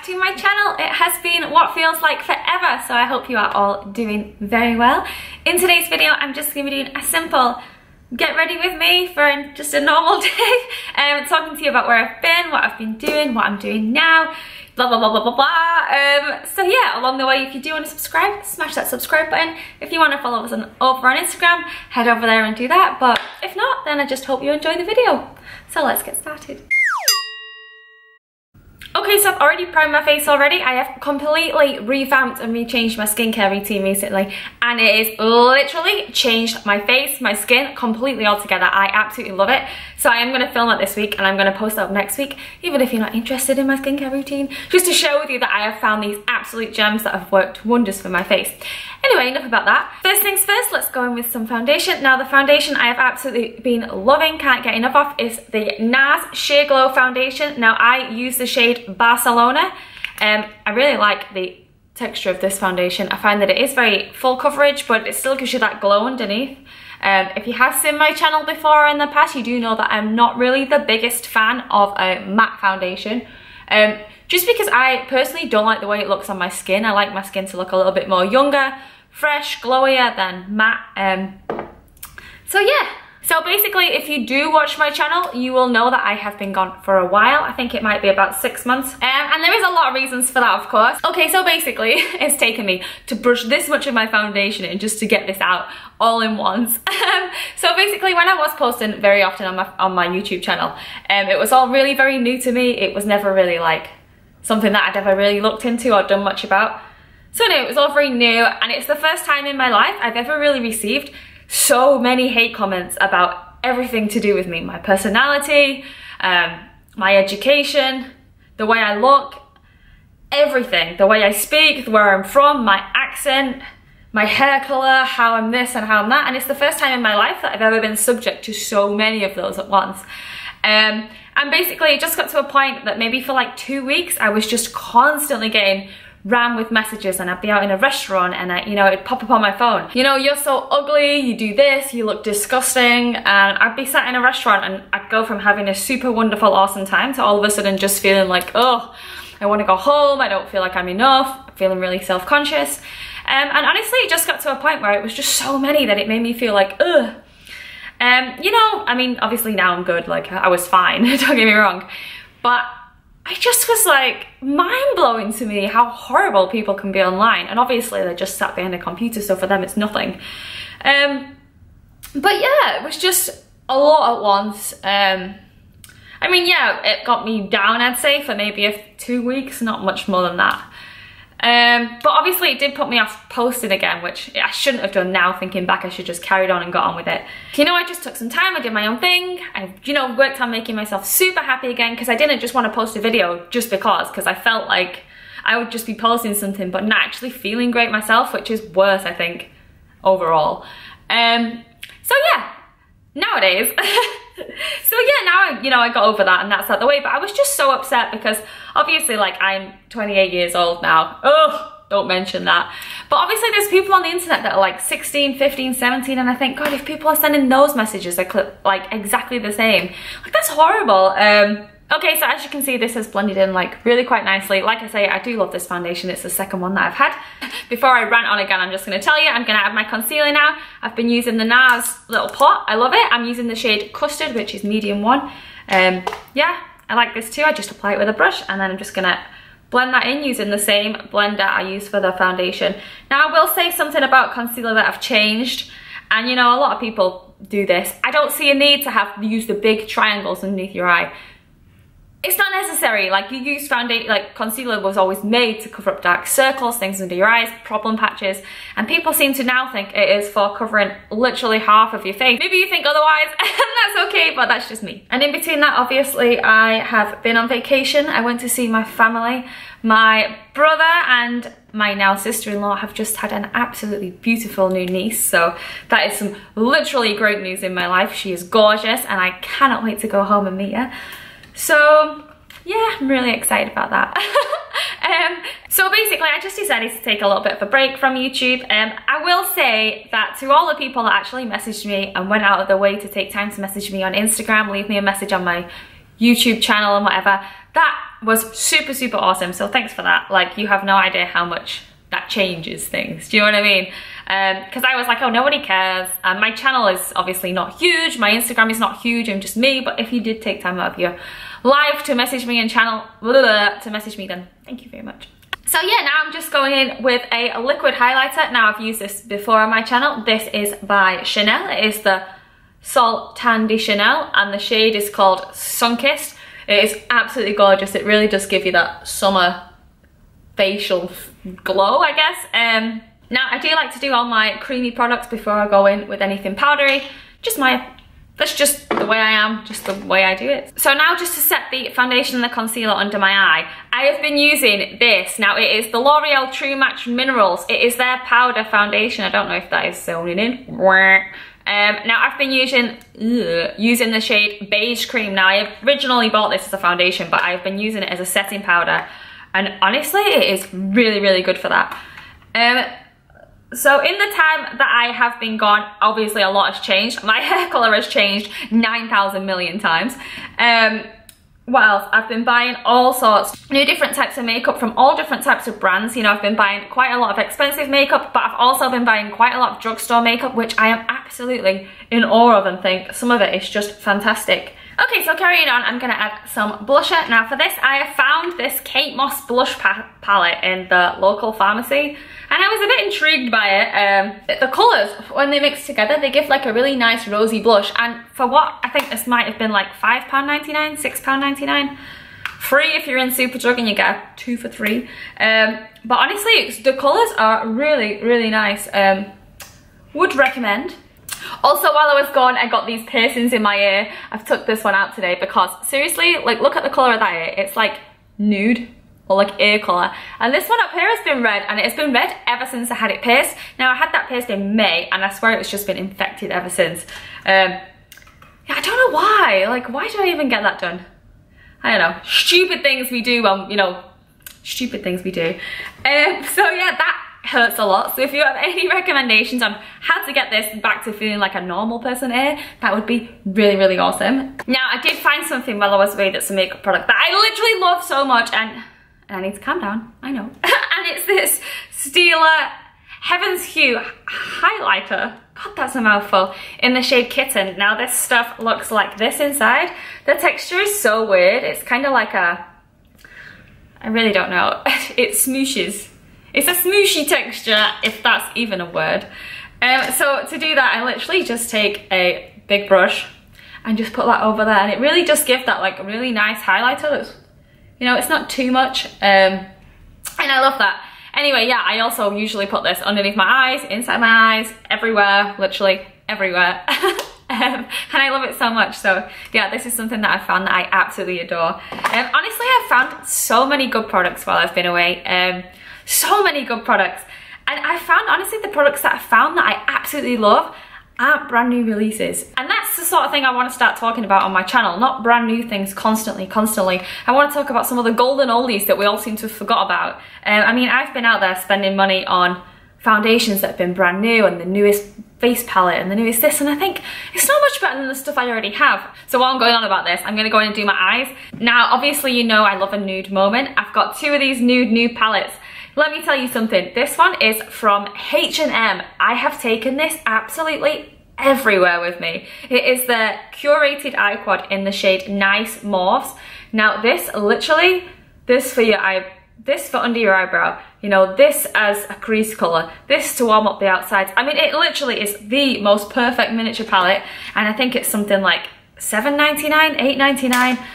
back to my channel. It has been what feels like forever, so I hope you are all doing very well. In today's video, I'm just going to be doing a simple get ready with me for just a normal day. Talking to you about where I've been, what I've been doing, what I'm doing now, blah blah blah blah blah blah. So yeah, along the way, if you do want to subscribe, smash that subscribe button. If you want to follow us over on Instagram, head over there and do that. But if not, then I just hope you enjoy the video. So let's get started. Okay, so I've already primed my face already. I have completely revamped and rechanged my skincare routine recently, and it has literally changed my face, my skin completely altogether. I absolutely love it. So I am going to film it this week and I'm going to post it up next week, even if you're not interested in my skincare routine, just to share with you that I have found these absolute gems that have worked wonders for my face. Anyway, enough about that. First things first, let's go in with some foundation. Now the foundation I have absolutely been loving, can't get enough of, is the NARS Sheer Glow Foundation. Now I use the shade Barcelona. I really like the texture of this foundation. I find that it is very full coverage, but it still gives you that glow underneath. If you have seen my channel before in the past, you do know that I'm not really the biggest fan of a matte foundation. Just because I personally don't like the way it looks on my skin. I like my skin to look a little bit more younger, fresh, glowier than matte. So yeah. So basically, if you do watch my channel, you will know that I have been gone for a while. I think it might be about 6 months. And there is a lot of reasons for that, of course. Okay, so basically, it's taken me to brush this much of my foundation in just to get this out all in once. So basically, when I was posting very often on my YouTube channel, it was all really very new to me. It was never really like something that I'd ever really looked into or done much about. So anyway, it was all very new, and it's the first time in my life I've ever really received so many hate comments about everything to do with me. My personality, my education, the way I look, everything. The way I speak, where I'm from, my accent, my hair colour, how I'm this and how I'm that. And it's the first time in my life that I've ever been subject to so many of those at once. And basically it just got to a point that maybe for like 2 weeks I was just constantly getting ran with messages, and I'd be out in a restaurant and it'd pop up on my phone. You know, you're so ugly, you do this, you look disgusting. And I'd be sat in a restaurant and I'd go from having a super wonderful, awesome time to all of a sudden just feeling like, oh, I want to go home, I don't feel like I'm enough, I'm feeling really self-conscious. And honestly, it just got to a point where it was just so many that it made me feel like, ugh. You know, I mean, obviously now I'm good, like I was fine, don't get me wrong. But I just was like, mind-blowing to me how horrible people can be online. And obviously they're just sat behind a computer, so for them it's nothing. But yeah, it was just a lot at once. I mean, yeah, it got me down, I'd say, for maybe 2 weeks, not much more than that. But obviously it did put me off posting again, which I shouldn't have done now. Thinking back, I should just carried on and got on with it. You know, I just took some time, I did my own thing. I, worked on making myself super happy again, because I didn't just want to post a video just because I felt like I would just be posting something but not actually feeling great myself, which is worse, I think, overall. So yeah, nowadays, so yeah, now I got over that and that's out the way, but I was just so upset because obviously, like, I'm 28 years old now. Oh, don't mention that. But obviously there's people on the internet that are like 16, 15, 17, and I think, God, if people are sending those messages like exactly the same, like, that's horrible. Okay, so as you can see, this has blended in like really quite nicely. Like I say, I do love this foundation. It's the second one that I've had. Before I rant on again, I'm just going to tell you, I'm going to add my concealer now. I've been using the NARS little pot. I love it. I'm using the shade Custard, which is medium 1. Yeah, I like this too. I just apply it with a brush, and then I'm just going to blend that in using the same blender I use for the foundation. Now, I will say something about concealer that I've changed. And a lot of people do this. I don't see a need to use the big triangles underneath your eye. It's not necessary. Like, you use foundation, like, concealer was always made to cover up dark circles, things under your eyes, problem patches, and people seem to now think it is for covering literally half of your face. Maybe you think otherwise, and that's okay, but that's just me. And in between that, obviously, I have been on vacation. I went to see my family. My brother and my now sister-in-law have just had an absolutely beautiful new niece, so that is some literally great news in my life. She is gorgeous, and I cannot wait to go home and meet her. So yeah, I'm really excited about that. So basically, I just decided to take a little bit of a break from YouTube. I will say that to all the people that actually messaged me and went out of their way to take time to message me on Instagram, leave me a message on my YouTube channel and whatever, that was super, super awesome. So thanks for that. Like, you have no idea how much that changes things. Do you know what I mean? Because I was like, oh, nobody cares. My channel is obviously not huge. My Instagram is not huge. I'm just me. But if you did take time out of your life to message me and to message me, then thank you very much. So yeah, now I'm just going in with a liquid highlighter. Now, I've used this before on my channel. This is by Chanel. It is the Salt Tan de Chanel, and the shade is called Sunkissed. It is absolutely gorgeous. It really does give you that summer facial glow, I guess. Now, I do like to do all my creamy products before I go in with anything powdery. That's just the way I am, just the way I do it. So now, just to set the foundation and the concealer under my eye, I have been using this. Now, it is the L'Oreal True Match Minerals. It is their powder foundation. I don't know if that is zoning in. Now, I've been using the shade Beige Cream. Now, I originally bought this as a foundation, but I've been using it as a setting powder. And honestly, it is really, really good for that. So in the time that I have been gone, obviously a lot has changed. My hair colour has changed 9,000 million times. What else? I've been buying all sorts, new different types of makeup from all different types of brands. You know, I've been buying quite a lot of expensive makeup, but I've also been buying quite a lot of drugstore makeup, which I am absolutely in awe of and think some of it is just fantastic. Okay, so carrying on, I'm going to add some blusher. Now for this, I have found this Kate Moss blush palette in the local pharmacy, and I was a bit intrigued by it. The colours, when they mix together, they give like a really nice rosy blush, and for what I think this might have been like £5.99, £6.99. Free if you're in Superdrug and you get 2 for 3. But honestly, the colours are really, really nice. Would recommend. Also, while I was gone, I got these piercings in my ear. I've took this one out today because seriously, like, look at the colour of that ear. It's like nude, or like ear colour. And this one up here has been red, and it has been red ever since I had it pierced. Now, I had that pierced in May, and I swear it's just been infected ever since. Yeah, I don't know why. Like, why did I even get that done? I don't know. Stupid things we do, you know, stupid things we do. So yeah, that hurts a lot. So if you have any recommendations on how to get this back to feeling like a normal person hair, that would be really, really awesome. Now, I did find something while I was away that's a makeup product that I literally love so much, and I need to calm down, I know. And it's this STILA Heaven's Hue highlighter. God, that's a mouthful. In the shade Kitten. Now, this stuff looks like this inside. The texture is so weird. It's kind of like a, I really don't know. It smooshes. It's a smooshy texture, if that's even a word. So to do that, I literally just take a big brush and just put that over there, and it really just gives that like really nice highlighter that's, you know, it's not too much, and I love that. Anyway, yeah, I also usually put this underneath my eyes, inside my eyes, everywhere, literally everywhere. And I love it so much. So yeah, this is something that I found that I absolutely adore. Honestly, I've found so many good products while I've been away. So many good products, and I found, honestly, the products that I found that I absolutely love aren't brand new releases, and that's the sort of thing I want to start talking about on my channel. Not brand new things constantly. I want to talk about some of the golden oldies that we all seem to have forgot about. I mean, I've been out there spending money on foundations that have been brand new, and the newest face palette, and the newest this, and I think it's so much better than the stuff I already have. So while I'm going on about this, I'm going to go in and do my eyes. Now, obviously, you know I love a nude moment. I've got 2 of these nude palettes. Let me tell you something. This one is from H&M. I have taken this absolutely everywhere with me. It is the Curated Eye Quad in the shade Nice Mauves. Now, this literally, this for under your eyebrow. You know, this as a crease colour, this to warm up the outsides. I mean, it literally is the most perfect miniature palette, and I think it's something like $7.99, $8.99.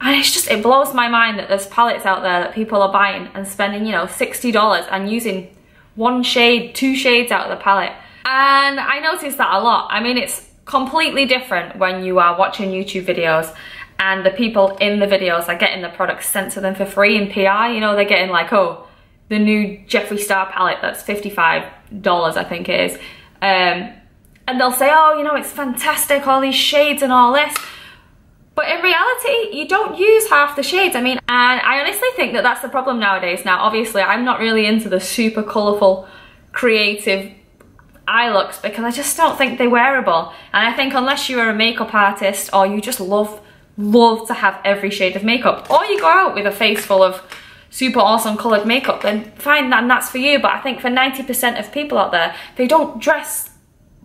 And it's just, it blows my mind that there's palettes out there that people are buying and spending, you know, $60 and using 1 shade, 2 shades out of the palette. And I noticed that a lot. I mean, it's completely different when you are watching YouTube videos and the people in the videos are getting the products sent to them for free in PR. You know, they're getting like, oh, the new Jeffree Star palette that's $55, I think it is. And they'll say, oh, you know, it's fantastic, all these shades and all this. But in reality, you don't use half the shades. I mean, and I honestly think that that's the problem nowadays. Now, obviously, I'm not really into the super colourful, creative eye looks because I just don't think they're wearable. And I think unless you're a makeup artist or you just love love to have every shade of makeup. Or you go out with a face full of super awesome coloured makeup, then fine, and that's for you. But I think for 90% of people out there, they don't dress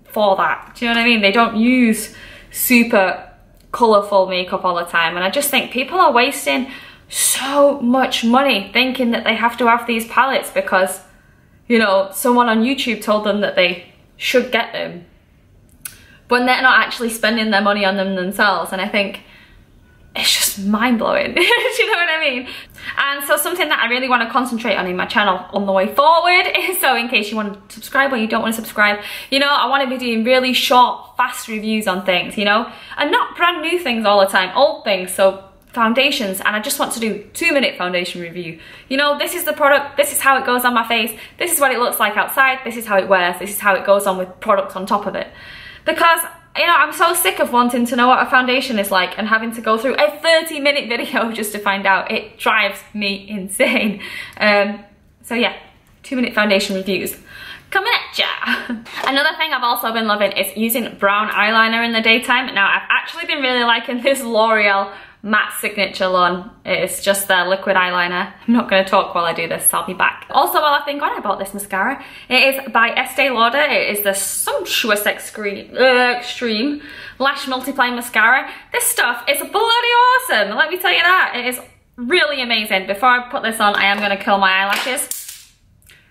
for that. Do you know what I mean? They don't use super colourful makeup all the time. And I just think people are wasting so much money thinking that they have to have these palettes because, you know, someone on YouTube told them that they should get them, when they're not actually spending their money on them themselves. And I think it's just mind-blowing. Do you know what I mean? And so something that I really want to concentrate on in my channel on the way forward is, so in case you want to subscribe or you don't want to subscribe, you know, I want to be doing really short, fast reviews on things, you know, and not brand new things all the time, old things. So foundations, and I just want to do 2-minute foundation review. You know, this is the product, this is how it goes on my face, this is what it looks like outside, this is how it wears, this is how it goes on with products on top of it. Because, you know, I'm so sick of wanting to know what a foundation is like and having to go through a 30-minute video just to find out. It drives me insane. So yeah, 2-minute foundation reviews coming at ya. Another thing I've also been loving is using brown eyeliner in the daytime. Now, I've actually been really liking this L'Oreal matte signature one. It's just their liquid eyeliner. I'm not going to talk while I do this, so I'll be back. Also, while I've been gone, I bought this mascara. It is by Estee Lauder. It is the Sumptuous Extreme Lash Multiplying Mascara. This stuff is bloody awesome, let me tell you that. It is really amazing. Before I put this on, I am going to curl my eyelashes.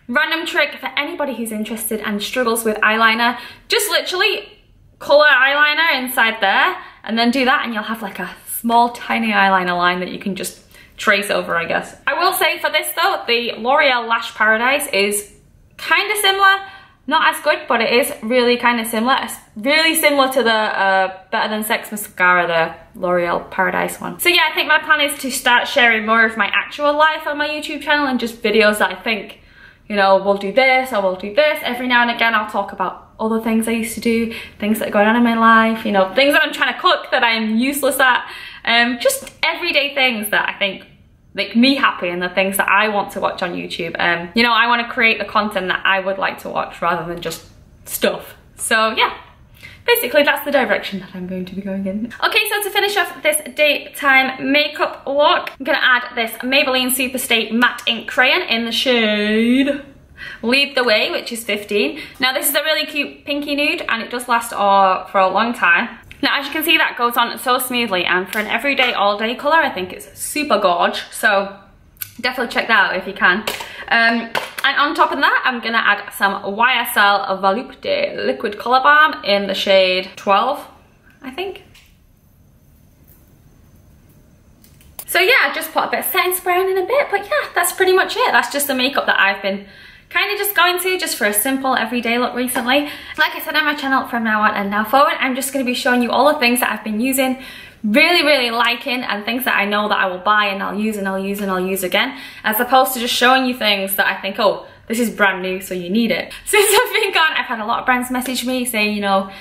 Random trick for anybody who's interested and struggles with eyeliner. Just literally colour eyeliner inside there and then do that and you'll have like a small tiny eyeliner line that you can just trace over, I guess. I will say for this though, the L'Oreal Lash Paradise is kind of similar. Not as good, but it is really kind of similar. It's really similar to the Better Than Sex mascara, the L'Oreal Paradise one. So yeah, I think my plan is to start sharing more of my actual life on my YouTube channel and just videos that I think, you know, we'll do this or we'll do this. Every now and again I'll talk about other things I used to do, things that are going on in my life, you know, things that I'm trying to cook that I'm useless at. Just everyday things that I think make me happy and the things that I want to watch on YouTube. You know, I want to create the content that I would like to watch rather than just stuff. So yeah, basically that's the direction that I'm going to be going in. Okay, so to finish off this daytime makeup look, I'm gonna add this Maybelline Superstay Matte Ink Crayon in the shade Lead the Way, which is 15. Now this is a really cute pinky nude and it does last for a long time. Now as you can see, that goes on so smoothly, and for an everyday all day colour I think it's super gorge, so definitely check that out if you can. And on top of that I'm gonna add some YSL Volupte liquid colour balm in the shade 12, I think. So yeah, I just put a bit of setting spray on in a bit, but yeah, that's pretty much it. That's just the makeup that I've been kind of just going to just for a simple everyday look recently. Like I said on my channel, from now on and now forward, I'm just going to be showing you all the things that I've been using, really liking, and things that I know that I will buy and I'll use and I'll use and I'll use again, as opposed to just showing you things that I think, oh, this is brand new, so you need it. Since I've been gone, I've had a lot of brands message me saying, you know,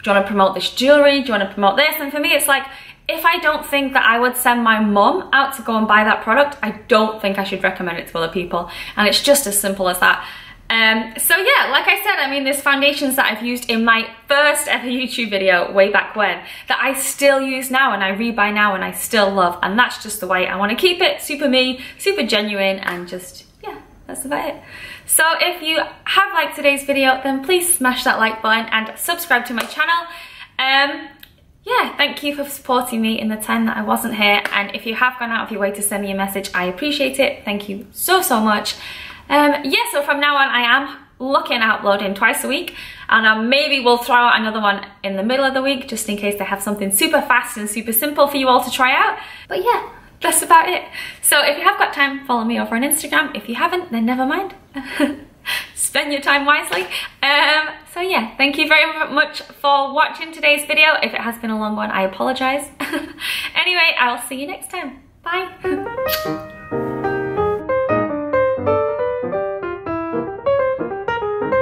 do you want to promote this jewellery? Do you want to promote this? And for me, it's like, if I don't think that I would send my mum out to go and buy that product, I don't think I should recommend it to other people. And it's just as simple as that. So yeah, like I said, I mean, there's foundations that I've used in my first ever YouTube video way back when that I still use now and I rebuy now and I still love. And that's just the way I want to keep it. Super me, super genuine, and just, yeah, that's about it. So if you have liked today's video, then please smash that like button and subscribe to my channel. Yeah, thank you for supporting me in the time that I wasn't here, and if you have gone out of your way to send me a message, I appreciate it. Thank you so much. Yeah, so from now on I am looking at uploading twice a week, and maybe we'll throw out another one in the middle of the week just in case they have something super fast and super simple for you all to try out. But yeah, that's about it. So if you have got time, follow me over on Instagram. If you haven't, then never mind. Spend your time wisely. So yeah, thank you very much for watching today's video. If it has been a long one, I apologize. Anyway, I'll see you next time. Bye.